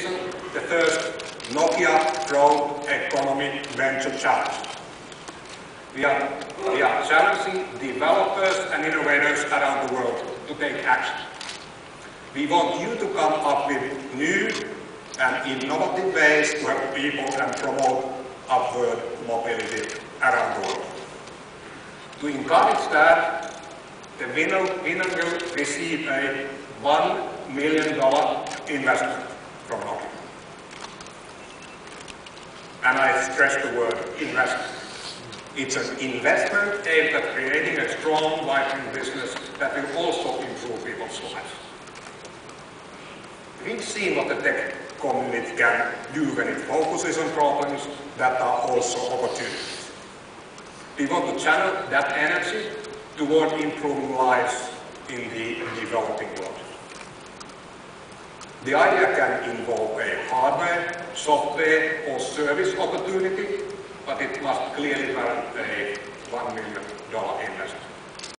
edition, the first Nokia Growth Economy Venture Challenge. We are challenging developers and innovators around the world to take action. We want you to come up with new and innovative ways to help people and promote upward mobility around the world. To encourage that, the winner will receive a $1 million investment from Nokia. And I stress the word investment. It's an investment aimed at creating a strong, vibrant business that will also improve people's lives. We've seen what the tech community can do when it focuses on problems that are also opportunities. We want to channel that energy toward improving lives in the developing world. The idea can involve a hardware, software, or service opportunity, but it must clearly warrant a